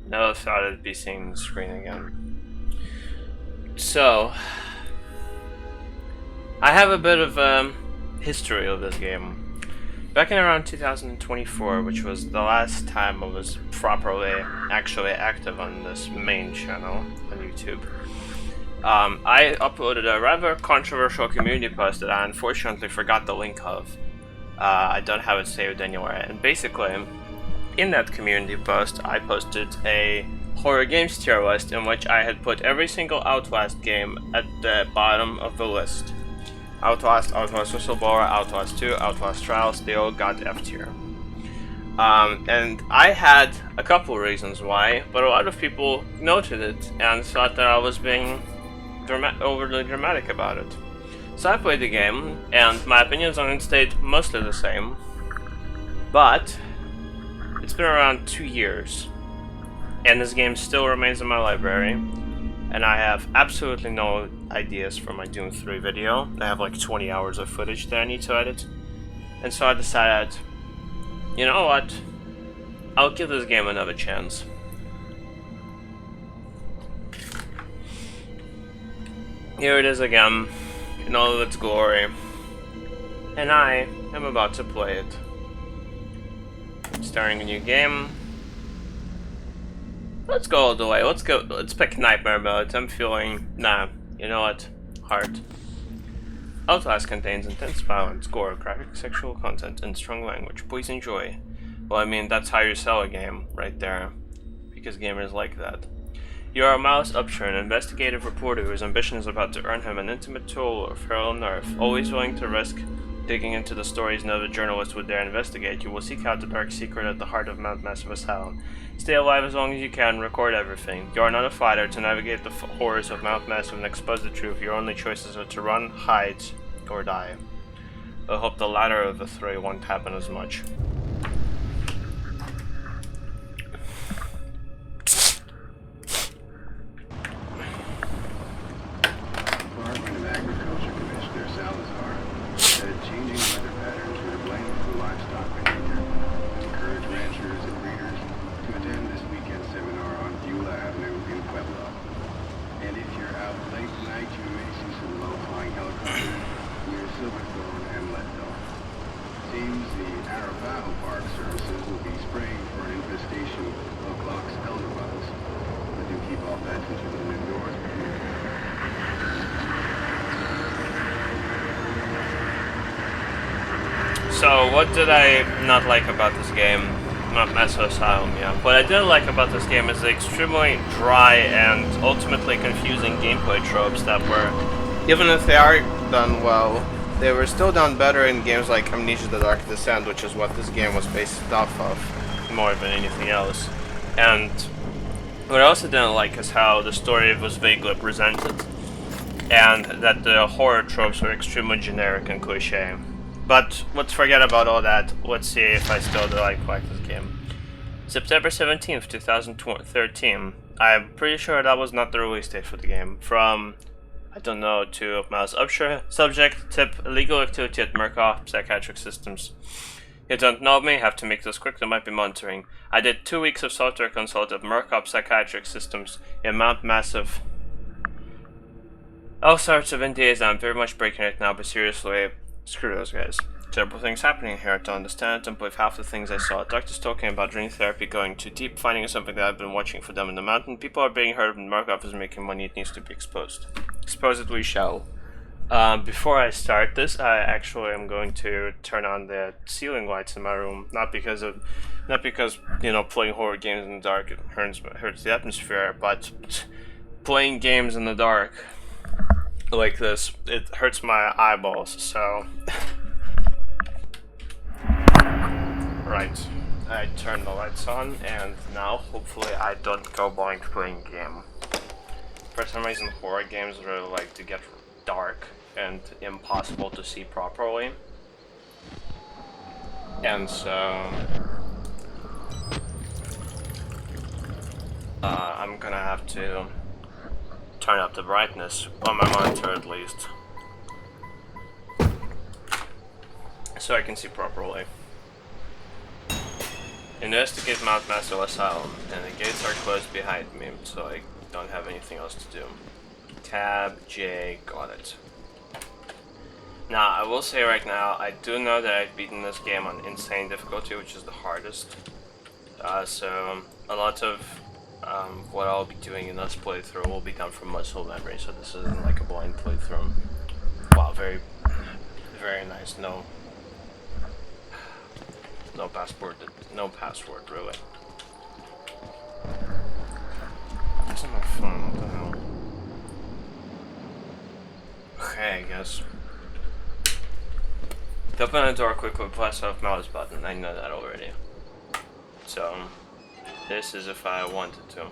Never thought I'd be seeing the screen again. So, I have a bit of history of this game. Back in around 2024, which was the last time I was properly actually active on this main channel on YouTube, I uploaded a rather controversial community post that I unfortunately forgot the link of. I don't have it saved anywhere, and basically, in that community post, I posted a horror games tier list in which I had put every single Outlast game at the bottom of the list. Outlast, Outlast Whistleblower, Outlast 2, Outlast Trials, they all got F tier. And I had a couple reasons why, but a lot of people noted it and thought that I was being overly dramatic about it. So I played the game, and my opinions on it stayed mostly the same, but it's been around 2 years, and this game still remains in my library, and I have absolutely no ideas for my Doom 3 video. I have like 20 hours of footage that I need to edit, and so I decided, you know what, I'll give this game another chance. Here it is again, in all of its glory, and I am about to play it. Starting a new game. Let's go all the way. Let's pick Nightmare mode. I'm feeling, you know what? Heart. Outlast contains intense violence, gore, graphic sexual content, and strong language. Please enjoy. Well, I mean, that's how you sell a game, right there. Because gamers like that. You are Miles Upshur, an investigative reporter whose ambition is about to earn him an intimate toll of feral nerve. Always willing to risk digging into the stories no other journalist would dare investigate, you will seek out the dark secret at the heart of Mount Massive Asylum. Stay alive as long as you can, record everything. You are not a fighter. To navigate the horrors of Mount Massive and expose the truth, your only choices are to run, hide, or die. I hope the latter of the three won't happen as much. So, what did I not like about this game? Not Massive Asylum, yeah. What I didn't like about this game is the extremely dry and ultimately confusing gameplay tropes that were, even if they are done well, they were still done better in games like Amnesia: The Dark Descent, which is what this game was based off of, more than anything else. And what I also didn't like is how the story was vaguely presented, and that the horror tropes were extremely generic and cliche. But let's forget about all that. Let's see if I still like this game. September 17th, 2013. I'm pretty sure that was not the release date for the game. From, I don't know, to Miles Upshur. Subject, tip, illegal activity at Murkoff Psychiatric Systems. You don't know me, have to make this quick, they might be monitoring. I did 2 weeks of software consult at Murkoff Psychiatric Systems in Mount Massive. All sorts of NDAs, I'm very much breaking it now, but seriously, screw those guys. Terrible things happening here. To understand it, don't believe half the things I saw. Doctors talking about dream therapy going too deep, finding something that I've been watching for them in the mountain. People are being hurt and Markov is making money, it needs to be exposed. Exposed it we shall. Before I start this, I actually am going to turn on the ceiling lights in my room. Not because, you know, playing horror games in the dark it hurts the atmosphere, but playing games in the dark like this, it hurts my eyeballs, so... Right, I turn the lights on, and now, hopefully, I don't go blind playing game. For some reason, horror games really like to get dark and impossible to see properly. And so... I'm gonna have to turn up the brightness, on my monitor at least, so I can see properly. Investigate Mount Master Asylum, and the gates are closed behind me, so I don't have anything else to do. Tab, J, got it. Now, I will say right now, I do know that I've beaten this game on insane difficulty, which is the hardest. So a lot of what I'll be doing in this playthrough will be done from muscle memory, so this isn't like a blind playthrough. Wow, very, very nice. No passport, no password, really. This is my phone, what the hell? Okay, I guess. To open the door quickly, press off mouse button. I know that already. So, this is if I wanted to.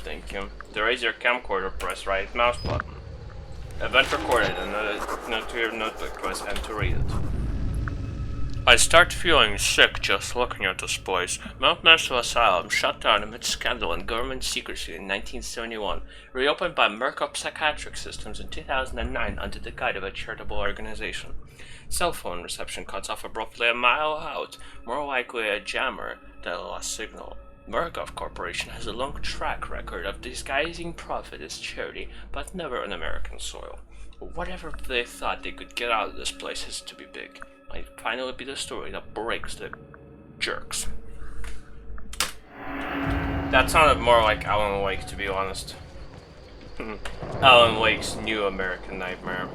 Thank you. To raise your camcorder, press right mouse button. Event recorded, and note to your notebook, press N to read it. I start feeling sick just looking at this place. Mount Master Asylum shut down amid scandal and government secrecy in 1971, reopened by Mercup Psychiatric Systems in 2009 under the guide of a charitable organization. Cell phone reception cuts off abruptly a mile out, more likely a jammer than a lost signal. Mercup Corporation has a long track record of disguising profit as charity, but never on American soil. Whatever they thought they could get out of this place has to be big. Might finally be the story that breaks the jerks. That sounded more like Alan Wake, to be honest. Alan Wake's New American Nightmare.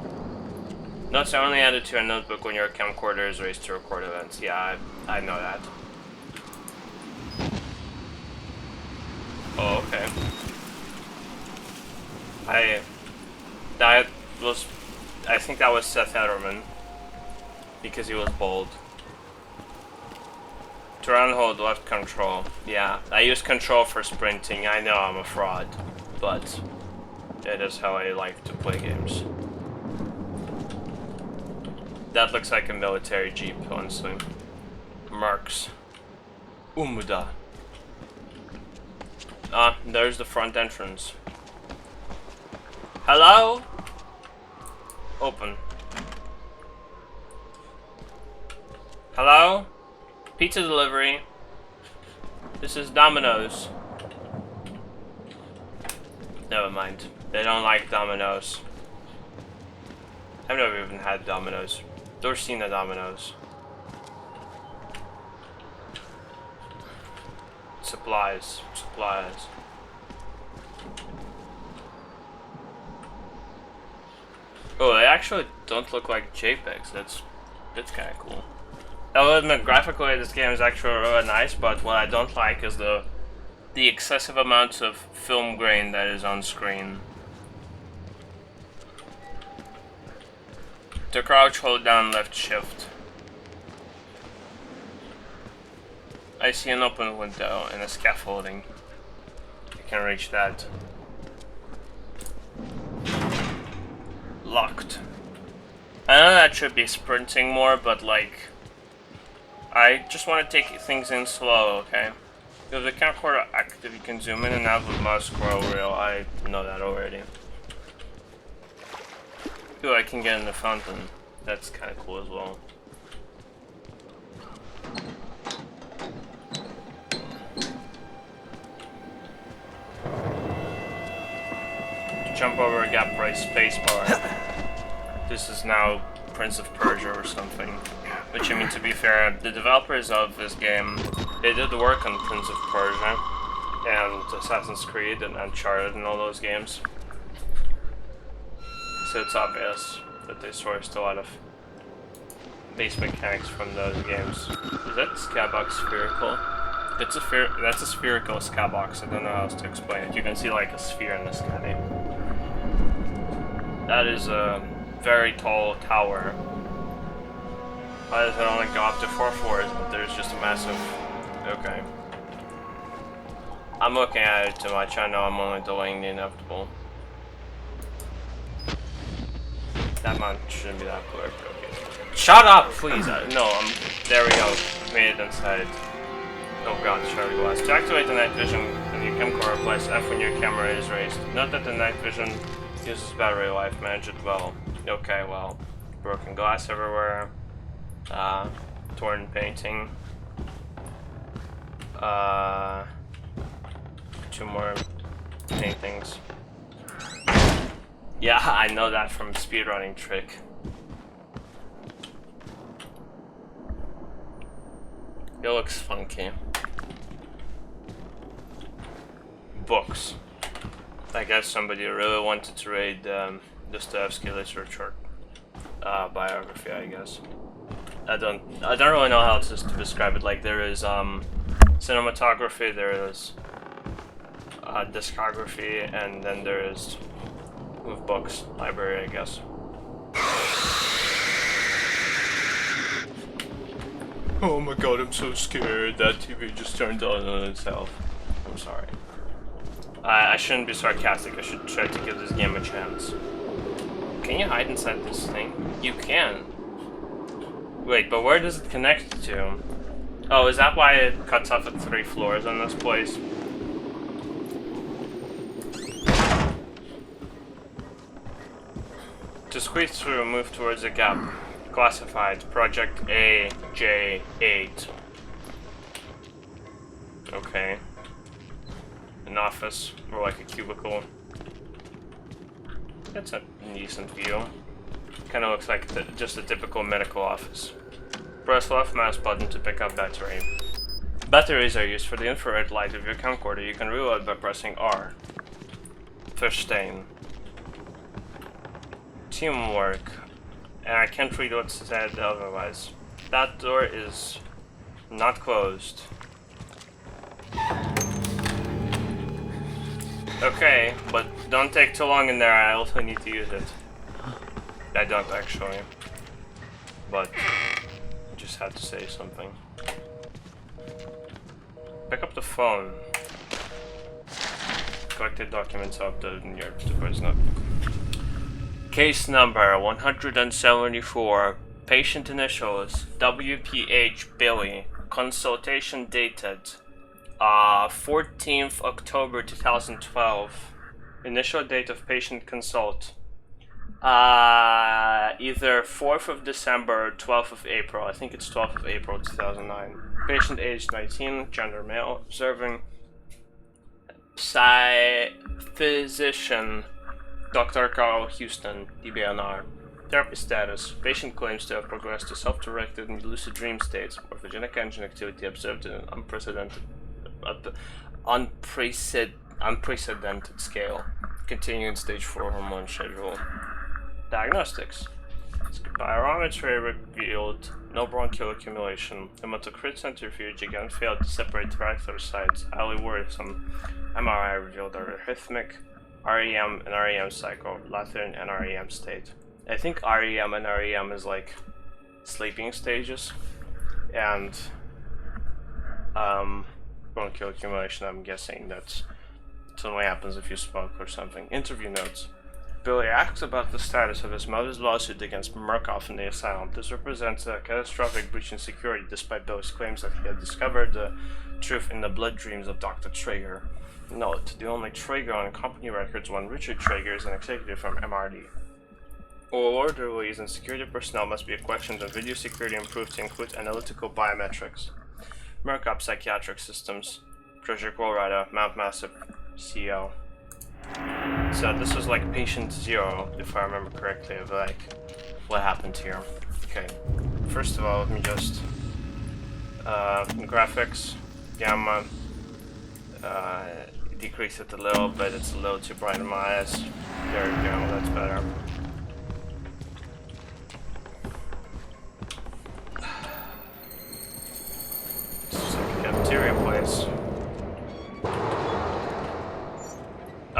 Notes are only added to your notebook when your camcorder is raised to record events. Yeah, I know that. Oh, okay. I think that was Seth Ederman. Because he was bold. To run, hold left control. Yeah, I use control for sprinting. I know I'm a fraud, but it is how I like to play games. That looks like a military jeep, honestly. Marks. Umuda. There's the front entrance. Hello? Open. Hello? Pizza delivery. This is Domino's. Never mind. They don't like Domino's. I've never even had Domino's. Or seen a Domino's. Supplies. Oh, they actually don't look like JPEGs. That's kind of cool. I'll admit, graphically this game is actually really nice, but what I don't like is the excessive amounts of film grain that is on screen. To crouch, hold down left shift. I see an open window and a scaffolding. I can reach that. Locked. I know that should be sprinting more, but like, I just want to take things in slow, okay? If the camcorder active, you can zoom in and out with mouse scroll wheel. I know that already. Ooh, I can get in the fountain. That's kind of cool as well. To jump over a gap, press spacebar. This is now Prince of Persia or something. Which, I mean, to be fair, the developers of this game, they did work on Prince of Persia and Assassin's Creed and Uncharted and all those games. So it's obvious that they sourced a lot of base mechanics from those games. Is that skybox spherical? That's a spherical skybox. I don't know how else to explain it. You can see like a sphere in the sky. That is a very tall tower. Why does it only go up to 4 floors, but there's just a massive... Okay. I'm looking at it too much. I know I'm only delaying the inevitable. That mount shouldn't be that clear. Okay. Shut up, please! No, there we go. Made it inside. Oh god, Charlie Glass. To activate the night vision of your camcorder, press F when your camera is raised. Note that the night vision uses battery life. Manage it well. Okay, well. Broken glass everywhere. Torn painting. Two more paintings. Yeah, I know that from speedrunning trick. It looks funky. Books. I guess somebody really wanted to read Dostoevsky literature biography, I guess. I don't really know how to describe it. Like, there is cinematography, there is discography, and then there is with books, library, I guess. Oh my god, I'm so scared. That TV just turned on itself. I'm sorry. I shouldn't be sarcastic. I should try to give this game a chance. Can you hide inside this thing? You can. Wait, but where does it connect to? Oh, is that why it cuts off at 3 floors on this place? To squeeze through, move towards a gap. Classified, Project AJ8. Okay. An office, or like a cubicle. That's a decent view. Kinda looks like just a typical medical office. Press left mouse button to pick up battery. Batteries are used for the infrared light of your camcorder. You can reload by pressing R. Fish stain. Teamwork. And I can't read what's said otherwise. That door is not closed. Okay, but don't take too long in there, I also need to use it. I don't actually. But just had to say something. Pick up the phone. Collected documents uploaded in your device notebook. Case number 174. Patient initials WPH Billy. Consultation dated 14th October 2012. Initial date of patient consult. Either 4th of December or 12th of April. I think it's 12th of April 2009. Patient age 19, gender male, observing. Physician Dr. Carl Houston, DBNR. Therapy status. Patient claims to have progressed to self-directed and lucid dream states. Morphogenic engine activity observed in an unprecedented scale. Continuing stage 4 hormone schedule. Diagnostics. Spirometry revealed no bronchial accumulation. Hematocrit centrifuge again failed to separate the erythrocytes. Highly worrisome. MRI revealed a rhythmic REM and REM cycle, latter in NREM state. I think REM and REM is like sleeping stages, and bronchial accumulation, I'm guessing that's only happens if you smoke or something. Interview notes. Billy asks about the status of his mother's lawsuit against Murkoff in the asylum. This represents a catastrophic breach in security, despite Billy's claims that he had discovered the truth in the blood dreams of Dr. Traeger. Note, the only Traeger on company records one Richard Traeger is an executive from MRD. All orderlies and security personnel must be questioned and video security improved to include analytical biometrics. Murkoff Psychiatric Systems, Treasure Colorado, Mount Massive, CO. So this was like patient 0, if I remember correctly, of like what happened here. Okay, first of all, let me just graphics, gamma, decrease it a little bit. It's a little too bright in my eyes. There we go, that's better. This is like a cafeteria place.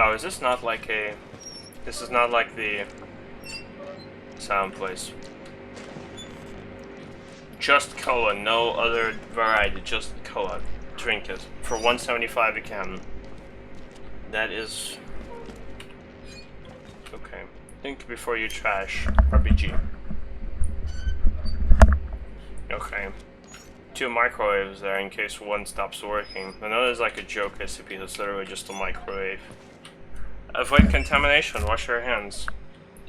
Oh, is this not like a... This is not like the sound place. Just cola, no other variety, just cola. Drink it. For 175 a can. That is... Okay. Think before you trash. RPG. Okay. 2 microwaves there in case one stops working. I know there's like a joke recipe that's literally just a microwave. Avoid contamination, wash your hands.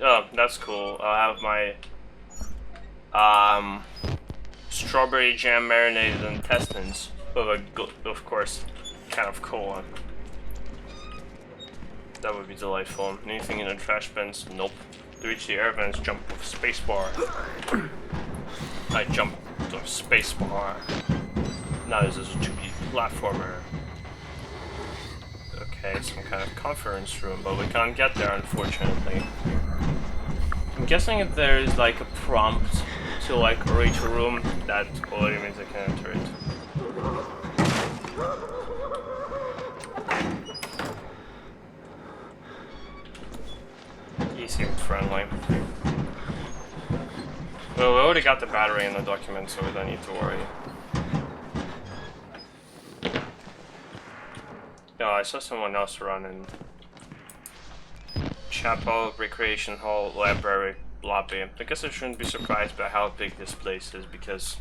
Oh, that's cool. I'll have my strawberry jam marinated intestines of course, kind of cool one. That would be delightful. Anything in the trash bins? Nope. To reach the air vents, jump with spacebar. I jump with spacebar. Now this is a 2D platformer. Okay, some kind of conference room, but we can't get there, unfortunately. I'm guessing if there's like a prompt to like reach a room, that already means I can enter it. He seemed friendly. Well, we already got the battery in the document, so we don't need to worry. No, I saw someone else running. Chapel, recreation hall, library, lobby. I guess I shouldn't be surprised by how big this place is, because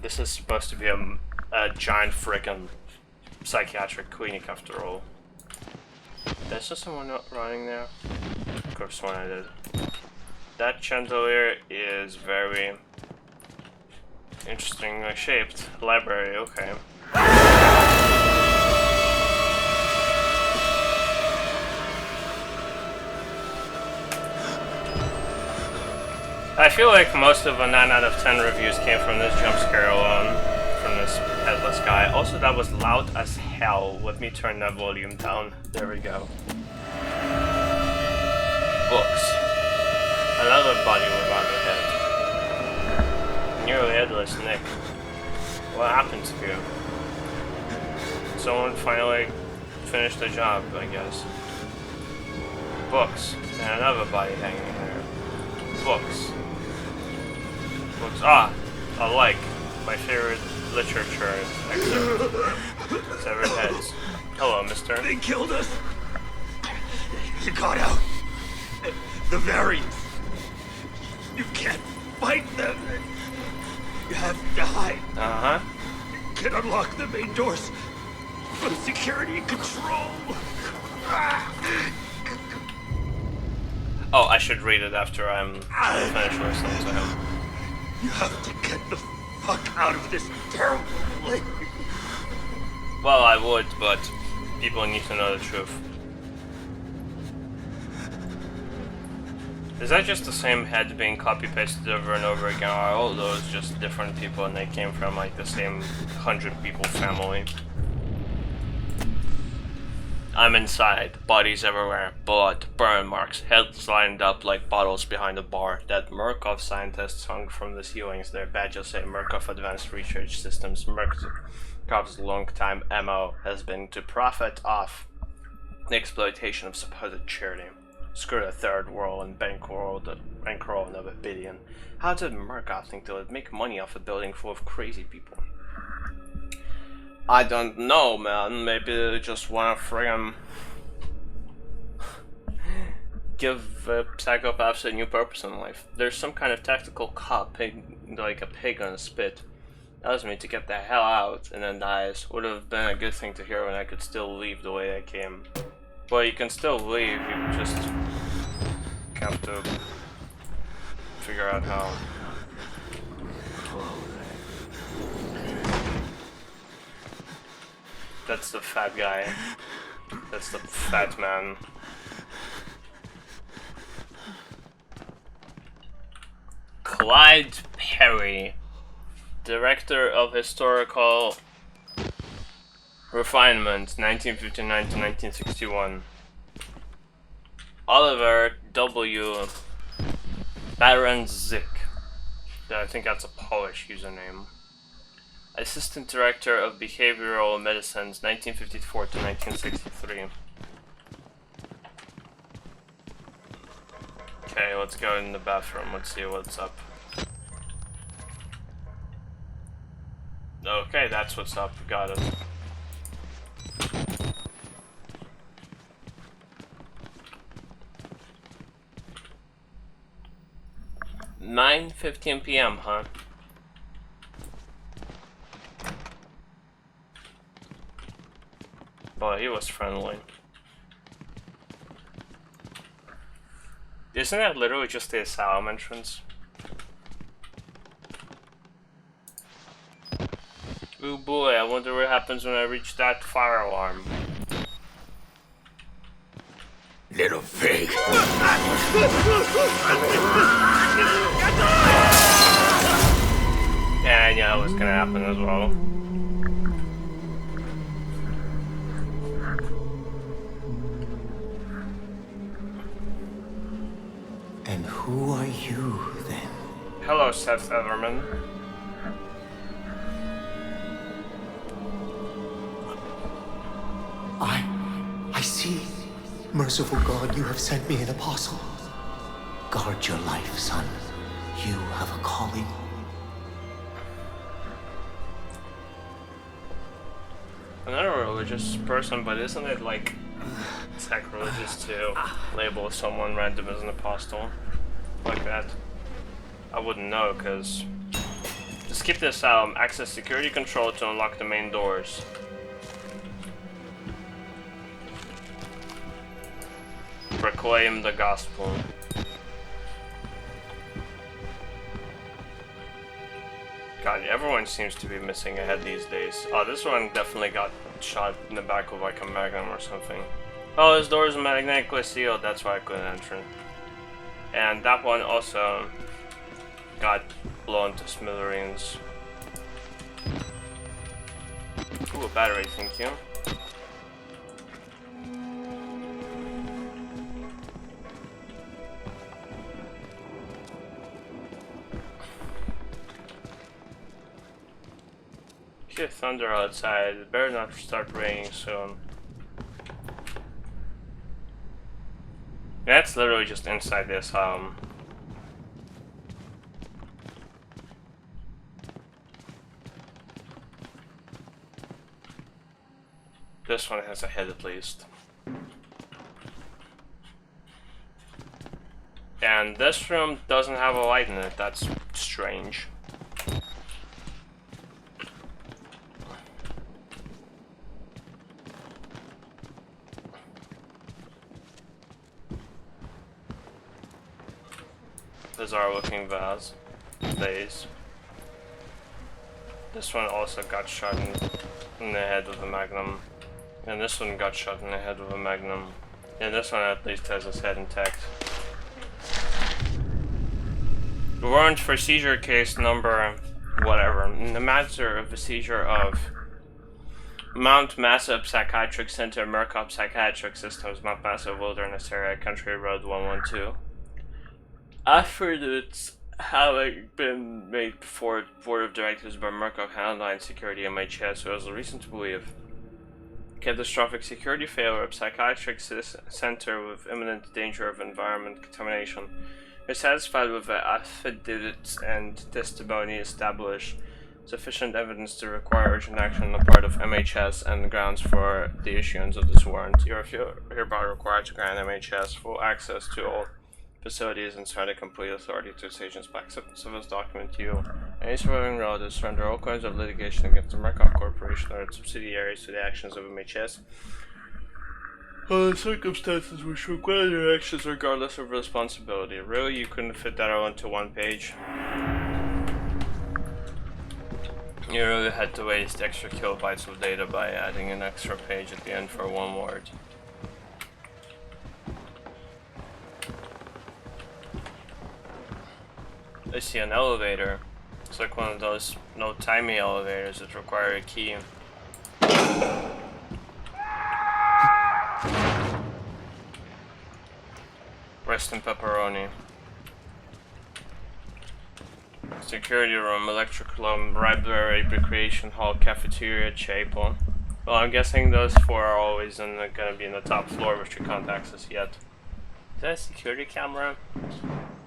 this is supposed to be a giant friggin' psychiatric clinic after all. Did I saw someone running there? Of course one I did. That chandelier is very interestingly shaped. Library, okay. I feel like most of the 9 out of 10 reviews came from this jump scare alone, from this headless guy. Also, that was loud as hell. Let me turn that volume down. There we go. Books. Another body without a head. Nearly headless Nick. What happened to you? Someone finally finished the job, I guess. Books. And another body hanging there. Books. Books. Ah! A like. My favorite literature excerpt. Severed heads. Hello, mister. They killed us! You got out! The variants! You can't fight them! You have to hide! Uh-huh. You can unlock the main doors from security control! Oh, I should read it after I'm finished listening to him. You have to get the fuck out of this terrible place! Well, I would, but people need to know the truth. Is that just the same head being copy-pasted over and over again, or are all those just different people and they came from like the same 100 people family? I'm inside, bodies everywhere, blood, burn marks, heads lined up like bottles behind a bar. That Murkoff scientists hung from the ceilings. Their badges say Murkoff Advanced Research Systems. Murkoff's long-time MO has been to profit off the exploitation of supposed charity. Screw the third world and bankroll another billion. How did Murkoff think they would make money off a building full of crazy people? I don't know, man. Maybe they just want to friggin' give psychopaths a new purpose in life. There's some kind of tactical cop, like a pig on a spit. Tells me to get the hell out and then dies. Would have been a good thing to hear when I could still leave the way I came. Well, you can still leave, you just have to figure out how. That's the fat guy. That's the fat man. Clyde Perry, Director of Historical Refinement, 1959 to 1961. Oliver W. Baranczyk. I think that's a Polish username. Assistant Director of Behavioral Medicines, 1954 to 1963. Okay, let's go in the bathroom. Let's see what's up. Okay, that's what's up. Got it. (9:15 p.m.) huh? Boy, he was friendly. Isn't that literally just the asylum entrance? Ooh boy, I wonder what happens when I reach that fire alarm. Little pig. Yeah, I knew it was gonna happen as well. And who are you, then? Hello, Seth Everman. I see. Merciful God, you have sent me an apostle. Guard your life, son. You have a calling. I'm not a religious person, but isn't it like sacrilegious to label someone random as an apostle like that? I wouldn't know, because to skip this, access security control to unlock the main doors. Proclaim the gospel. God, everyone seems to be missing a head these days. Oh, this one definitely got shot in the back with like a magnum or something. Oh, this door is magnetically sealed, that's why I couldn't enter. And that one also got blown to smithereens. Ooh, a battery, thank you. Hear thunder outside, it better not start raining soon. That's literally just inside this, this one has a head at least. And this room doesn't have a light in it, that's strange. Bizarre looking vase. This one also got shot in the head with a magnum. And this one got shot in the head with a magnum. And this one at least has his head intact. Warrant for seizure case number whatever. In the matter of the seizure of Mount Massive Psychiatric Center, Murkoff Psychiatric Systems, Mount Massive Wilderness Area, Country Road 112. After it's having been made before Board of Directors by Murkoff Handline Security MHS, who has a reason to believe catastrophic security failure of psychiatric center with imminent danger of environment contamination. We're satisfied with the affidavits and testimony establish sufficient evidence to require urgent action on the part of MHS and the grounds for the issuance of this warrant. You are hereby required to grant MHS full access to all facilities and surrender complete authority to its agents by acceptance of this document to you. Any surviving relatives surrender all kinds of litigation against the Murkoff Corporation or its subsidiaries to the actions of MHS. The circumstances which require their actions regardless of responsibility. Really, you couldn't fit that all into one page? You really had to waste extra kilobytes of data by adding an extra page at the end for one word. I see an elevator. It's like one of those no-timey elevators that require a key. Rest in pepperoni. Security room, electric room, library, recreation hall, cafeteria, chapel. Well, I'm guessing those four are always gonna be in the top floor, which you can't access yet. Is that a security camera?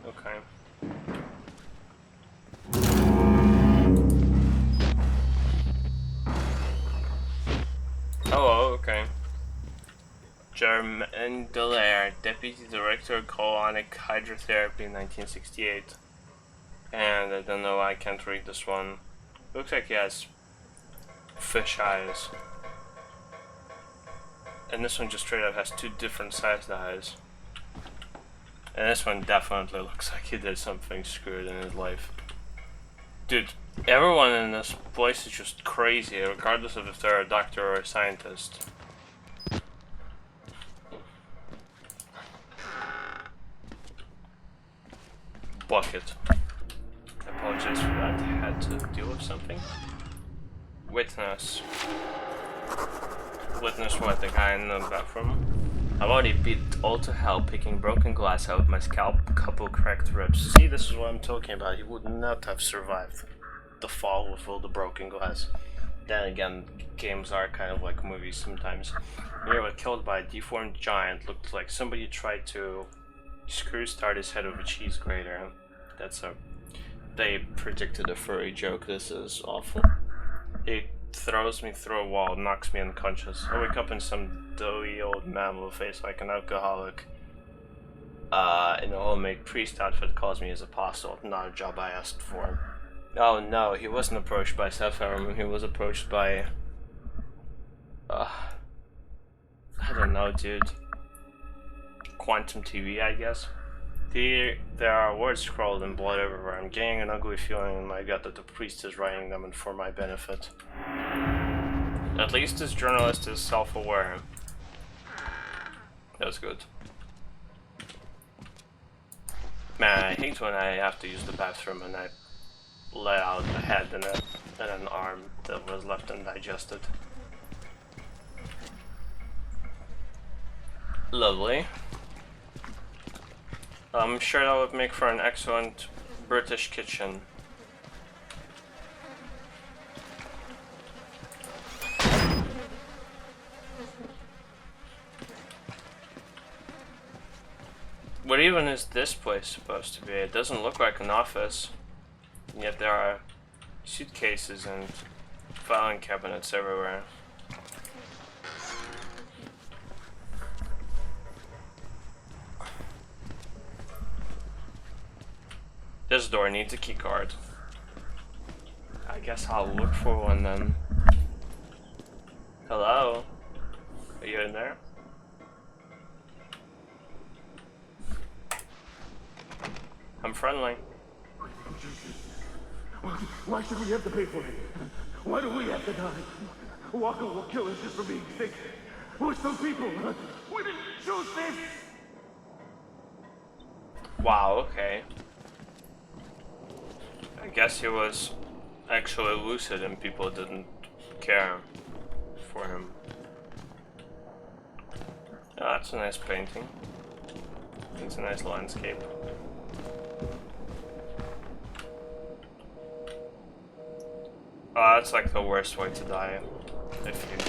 Okay. Hello, okay. Germaine Dallaire, Deputy Director of Colonic Hydrotherapy, 1968. And I don't know why I can't read this one. Looks like he has fish eyes. And this one just straight up has two different sized eyes. And this one definitely looks like he did something screwed in his life. Dude, Everyone in this place is just crazy, regardless of if they're a doctor or a scientist. Bucket. I apologize for that. I had to deal with something. Witness. Witness what? The guy in the bathroom? I've already beat all to hell picking broken glass out of my scalp, couple cracked ribs. See, this is what I'm talking about. He would not have survived the fall with all the broken glass. Then again, games are kind of like movies sometimes. You were killed by a deformed giant. Looked like somebody tried to screw start his head with a cheese grater. They predicted a furry joke. This is awful. It throws me through a wall, knocks me unconscious. I wake up in some doughy old man with a face like an alcoholic. In a homemade priest outfit, calls me his apostle. Not a job I asked for. Oh no, he wasn't approached by Seth Harriman, he was approached by... I don't know, dude. Quantum TV, I guess. There are words scrawled in blood everywhere. I'm getting an ugly feeling in my gut that the priest is writing them and for my benefit. At least this journalist is self-aware. That's good. Man, I hate when I have to use the bathroom and I let out a head and an arm that was left undigested. Lovely. I'm sure that would make for an excellent British kitchen. What even is this place supposed to be? It doesn't look like an office. Yet there are suitcases and filing cabinets everywhere. This door needs a key card. I guess I'll look for one then. Hello? Are you in there? I'm friendly. Why should we have to pay for it? Why do we have to die? Walker will kill us just for being sick. We're some people. We didn't choose this. Wow, okay. I guess he was actually lucid and people didn't care for him. Oh, that's a nice painting. It's a nice landscape. Oh, that's like the worst way to die, I think.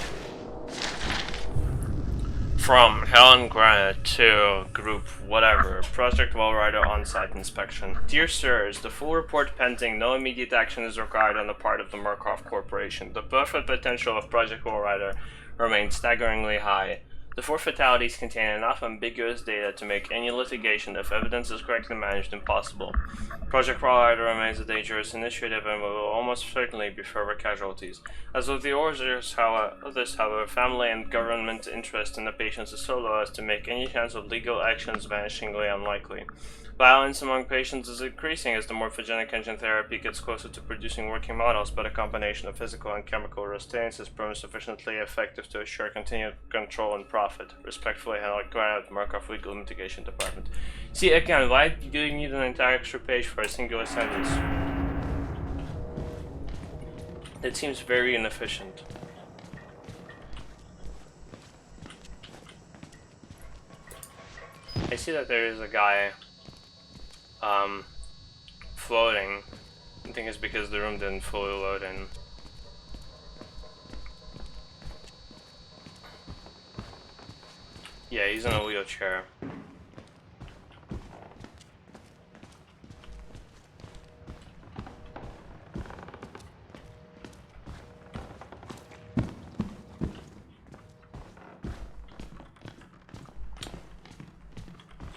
From Helen Granite to group whatever, Project Wallrider on-site inspection. Dear sirs, the full report pending, no immediate action is required on the part of the Murkoff Corporation. The profit potential of Project Wallrider remains staggeringly high. The 4 fatalities contain enough ambiguous data to make any litigation, if evidence is correctly managed, impossible. Project Wallrider remains a dangerous initiative and will almost certainly be further casualties. As with the others, however, family and government interest in the patients is so low as to make any chance of legal actions vanishingly unlikely. Violence among patients is increasing as the morphogenic engine therapy gets closer to producing working models, but a combination of physical and chemical restraints is proven sufficiently effective to assure continued control and profit. Respectfully, Helen Granite, Murkoff Legal Mitigation Department. See, again, why do you need an entire extra page for a singular sentence? It seems very inefficient. I see that there is a guy floating. I think it's because the room didn't fully load in. Yeah, he's in a wheelchair.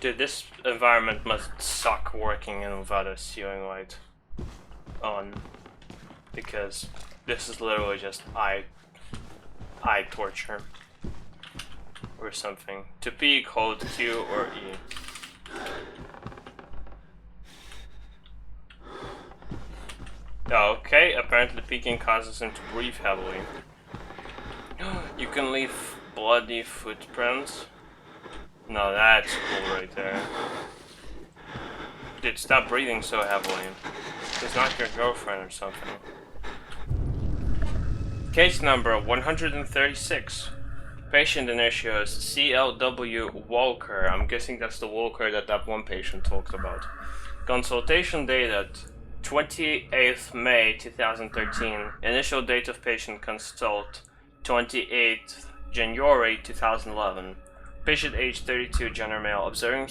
Dude, this environment must suck working in without a ceiling light on, because this is literally just eye torture or something. To peek, hold Q or E. Okay, apparently peeking causes him to breathe heavily. You can leave bloody footprints. No, that's cool right there. Dude, stop breathing so heavily. He's not your girlfriend or something. Case number 136. Patient initials CLW Walker. I'm guessing that's the Walker that one patient talked about. Consultation dated 28th May 2013. Initial date of patient consult 28th January 2011. Patient age 32, gender male. Observing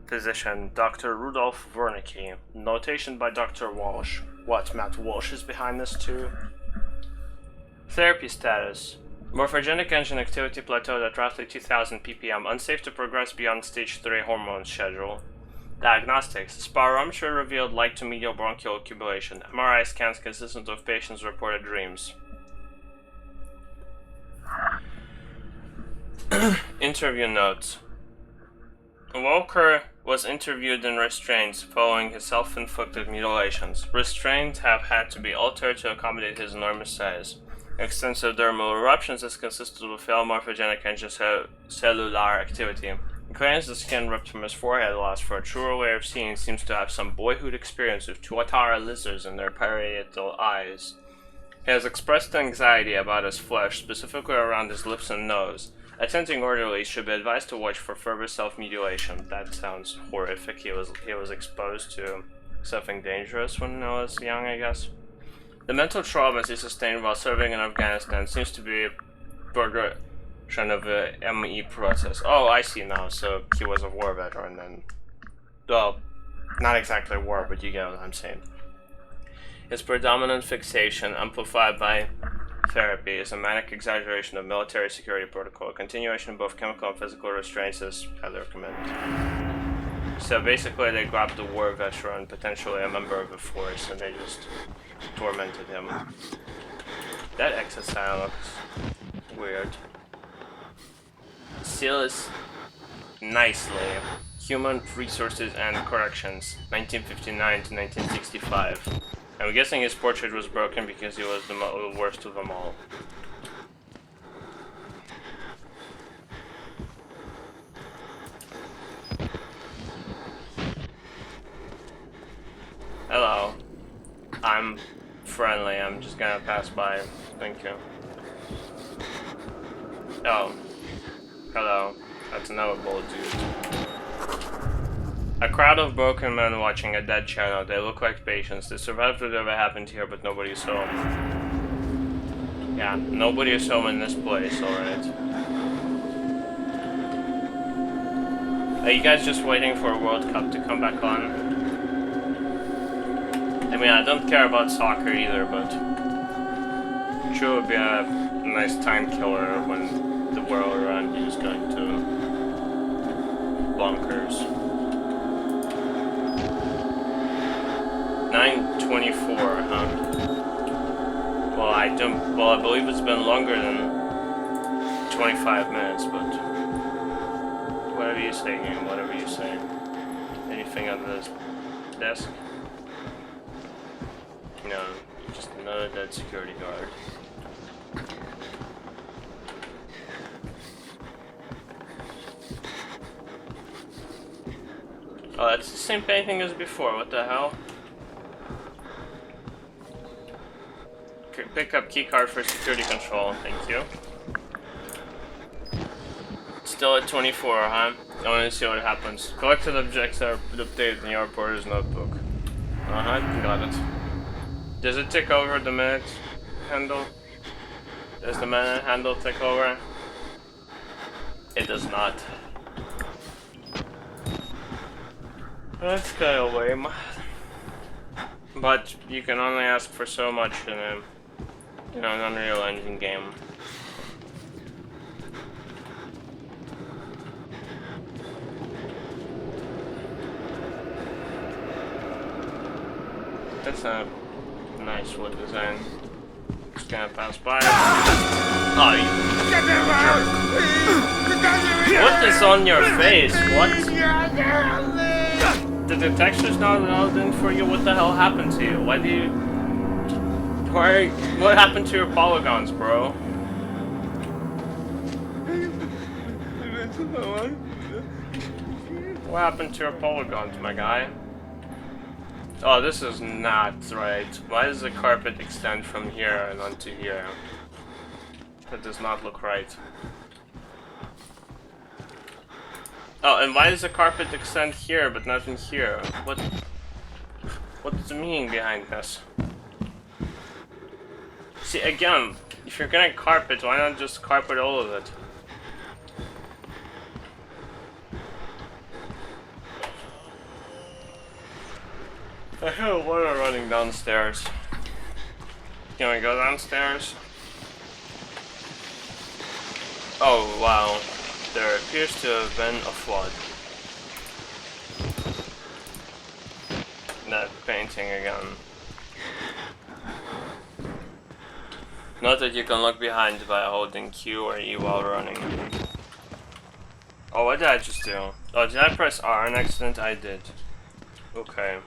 physician Dr. Rudolph Wernicke. Notation by Dr. Walsh. What, Matt Walsh is behind this too? Therapy status. Morphogenic engine activity plateaued at roughly 2000 ppm. Unsafe to progress beyond stage 3 hormone schedule. Diagnostics. Spirometry revealed light to medial bronchial accumulation. MRI scans consistent with patient's reported dreams. Interview notes. Walker was interviewed in restraints following his self-inflicted mutilations. Restraints have had to be altered to accommodate his enormous size. Extensive dermal eruptions is consistent with failed morphogenic engine cellular activity. He claims the skin ripped from his forehead loss. For a truer way of seeing, seems to have some boyhood experience with tuatara lizards in their parietal eyes. He has expressed anxiety about his flesh, specifically around his lips and nose. Attending orderlies should be advised to watch for further self-mutilation. That sounds horrific. He was exposed to something dangerous when he was young, I guess. The mental traumas he sustained while serving in Afghanistan seems to be a progression of the ME process. Oh, I see now. So he was a war veteran then. Well, not exactly war, but you get what I'm saying. His predominant fixation, amplified by therapy, is a manic exaggeration of military security protocol. A continuation of both chemical and physical restraints is highly recommended. So basically they grabbed a war veteran, potentially a member of the force, and they just tormented him. That exercise looks weird. Seals nicely. Human Resources and Corrections, 1959 to 1965. I'm guessing his portrait was broken because he was the worst of them all. Hello. I'm friendly, I'm just gonna pass by. Thank you. Oh. Hello. That's another bold dude. A crowd of broken men watching a dead channel. They look like patients. They survived whatever happened here, but nobody's home. Yeah, nobody is home in this place, alright. Are you guys just waiting for a World Cup to come back on? I mean, I don't care about soccer either, but I'm sure it would be a nice time killer when the world around you is going to bonkers. 9:24, huh? Well, I believe it's been longer than 25 minutes, but whatever you say, game, whatever you say. Anything on this desk? No, just another dead security guard. Oh, that's the same painting as before, what the hell? Pick up keycard for security control, thank you. Still at 24, huh? I want to see what happens. Collected objects are updated in your reporter's notebook. Got it. Does it tick over the minute handle? Does the minute handle tick over? It does not. That's kind of lame. But you can only ask for so much in an Unreal Engine game. That's a nice wood design. Just gonna pass by. Oh, you jerk. What is on your face? What? Did the texture's not relevant for you? What the hell happened to you? Why do you... Why... What happened to your polygons, bro? What happened to your polygons, my guy? Oh, this is not right. Why does the carpet extend from here and onto here? That does not look right. Oh, and why does the carpet extend here but not in here? What's the meaning behind this? See, again, if you're gonna carpet, why not just carpet all of it? I hear water running downstairs. Can we go downstairs? Oh, wow. There appears to have been a flood. That painting again. Note that you can look behind by holding Q or E while running. Oh, what did I just do? Oh, did I press R on accident? I did. Okay.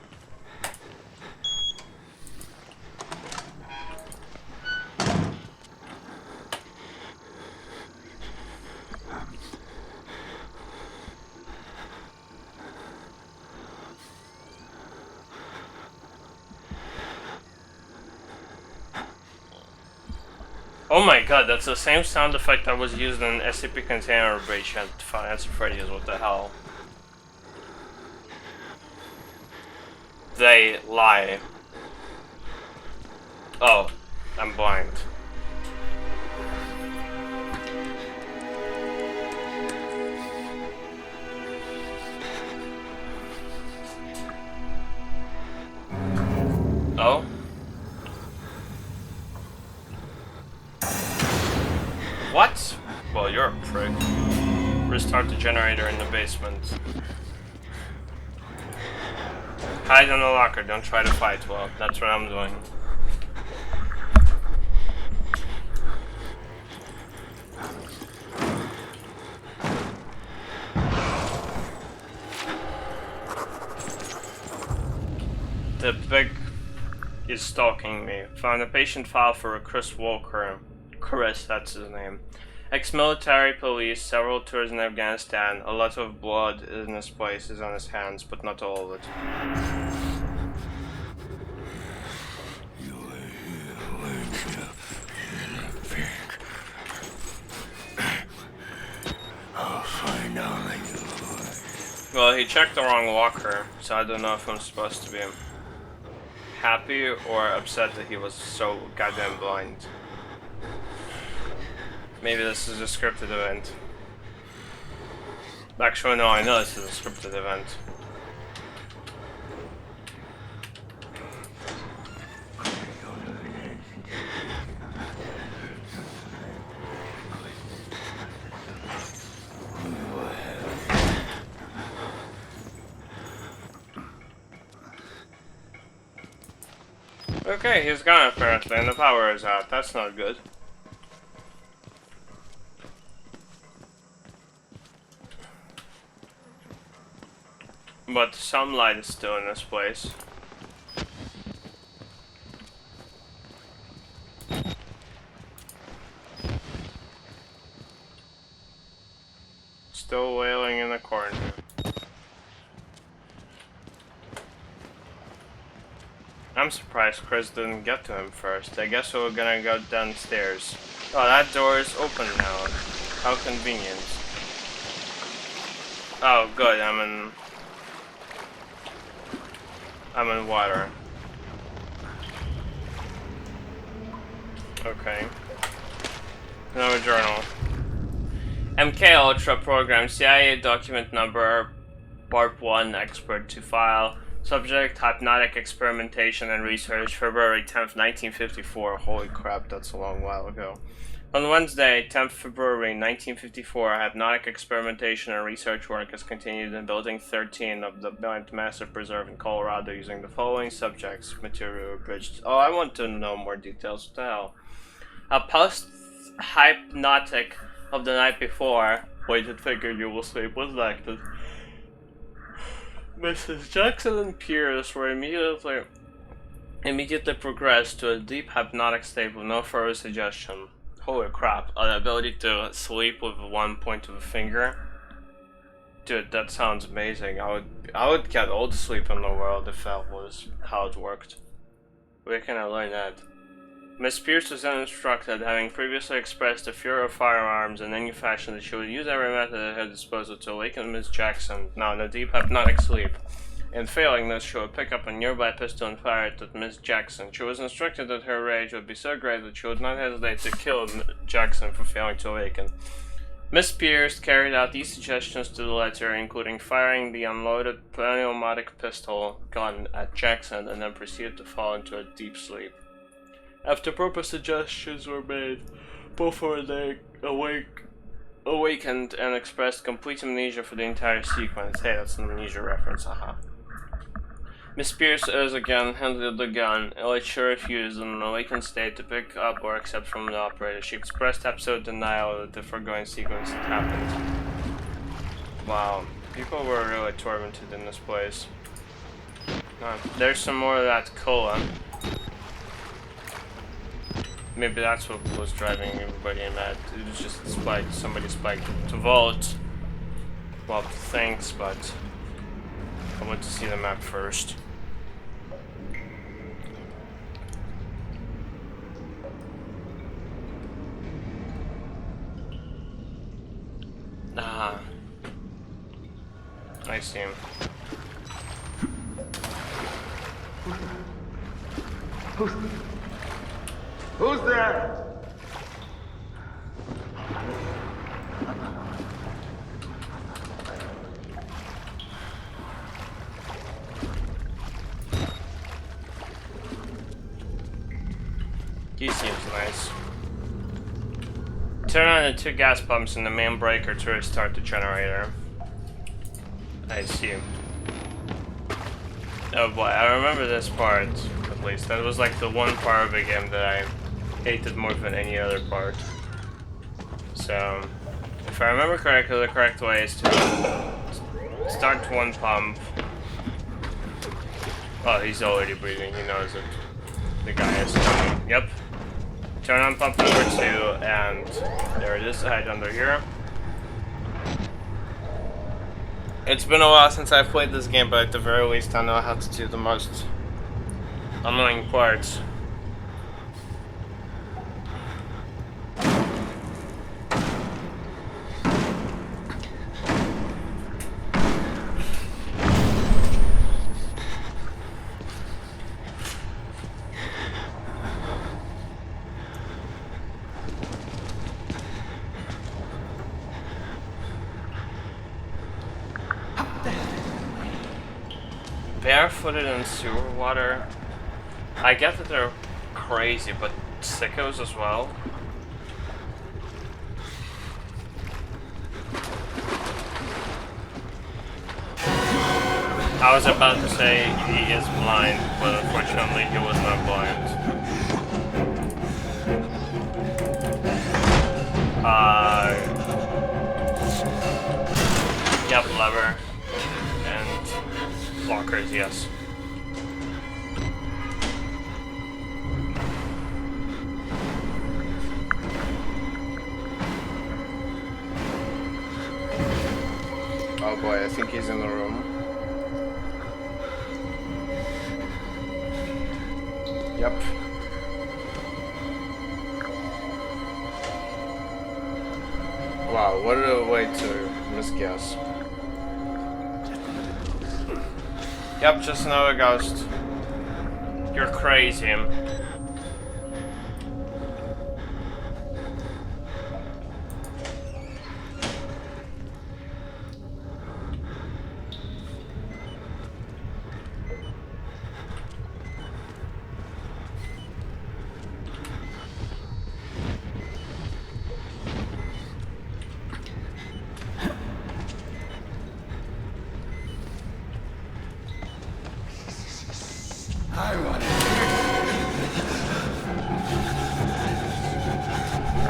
Oh my god, that's the same sound effect that was used in SCP Container Breach at Five Nights at Freddy's. What the hell? They lie. Oh, I'm blind. Oh? What? Well, you're a prick. Restart the generator in the basement. Hide in the locker, don't try to fight. Well, that's what I'm doing. The big is stalking me. Found a patient file for a Chris Walker. Chris, that's his name. Ex-military police, several tours in Afghanistan, a lot of blood in his places on his hands, but not all of it. I'll find out you. Well, he checked the wrong locker, so I don't know if I'm supposed to be happy or upset that he was so goddamn blind. Maybe this is a scripted event. Actually, no, I know this is a scripted event. Okay, he's gone apparently, and the power is out. That's not good. But some light is still in this place. Still wailing in the corner. I'm surprised Chris didn't get to him first. I guess we're gonna go downstairs. Oh, that door is open now. How convenient. Oh, good, I'm in water. Okay. Another journal. MK Ultra program, CIA document number, Part 1, expert to file. Subject, hypnotic experimentation and research, February 10th, 1954. Holy crap, that's a long while ago. On Wednesday, 10th February 1954, hypnotic experimentation and research work is continued in Building 13 of the Massive Preserve in Colorado using the following subjects, material abridged. Oh, I want to know more details. What the hell? A post-hypnotic of the night before, weighted figure you will sleep was elected. Mrs. Jackson and Pierce were immediately progressed to a deep hypnotic state with no further suggestion. Holy crap, an ability to sleep with one point of a finger? Dude, that sounds amazing. I would get all the sleep in the world if that was how it worked. Where can I learn that? Miss Pierce was then instructed, having previously expressed a fear of firearms in any fashion, that she would use every method at her disposal to awaken Miss Jackson, now in a deep hypnotic sleep. In failing this, she would pick up a nearby pistol and fire it at Miss Jackson. She was instructed that her rage would be so great that she would not hesitate to kill Jackson for failing to awaken. Miss Pierce carried out these suggestions to the letter, including firing the unloaded pneumatic pistol gun at Jackson, and then proceeded to fall into a deep sleep. After proper suggestions were made, both were they awakened and expressed complete amnesia for the entire sequence. Hey, that's an amnesia reference, haha. Miss Pierce again handled the gun, yet she refused in an awakened state to pick up or accept from the operator. She expressed absolute denial that the foregoing sequence had happened. Wow, people were really tormented in this place. There's some more of that cola. Maybe that's what was driving everybody mad. It was just somebody spiked to vote. Well, thanks, but I want to see the map first. Ah, I see him. Who's there? He seems nice. Turn on the two gas pumps and the main breaker to restart the generator. I see. Oh boy, I remember this part, at least. That was like the one part of the game that I hated more than any other part. So, if I remember correctly, the correct way is to start one pump. Oh, he's already breathing, he knows it. The guy is coming. Yep. Turn on pump number 2, and there it is, hide under here. It's been a while since I've played this game, but at the very least I know how to do the most annoying parts. Barefooted in sewer water. I get that they're crazy, but sickos as well. I was about to say he is blind, but unfortunately he was not blind. Yep, lever. And blockers, yes. Oh boy, I think he's in the room. Yep. Wow, what a way to misguess. Yep, just another ghost. You're crazy.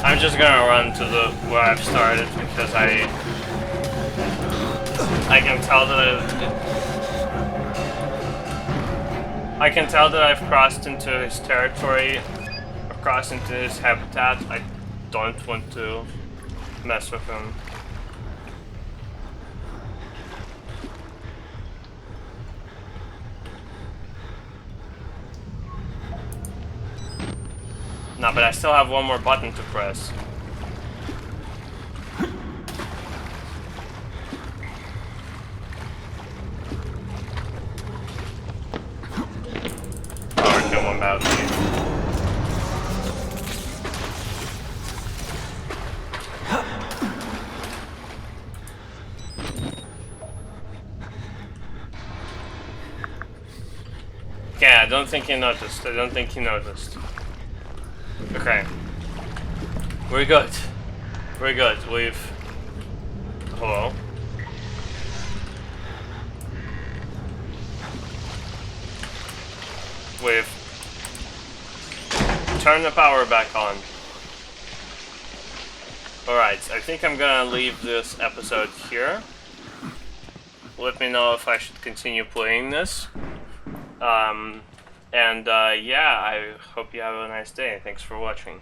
I'm just gonna run to the where I've started because I can tell that I can tell that I've crossed into his territory, or crossed into his habitat. I don't want to mess with him. No, but I still have one more button to press. Power kill one bounty. Yeah, I don't think he noticed. I don't think he noticed. Okay. We're good. We're good. We've... Hello? We've... turned the power back on. Alright, I think I'm gonna leave this episode here. Let me know if I should continue playing this. Yeah, I hope you have a nice day. Thanks for watching.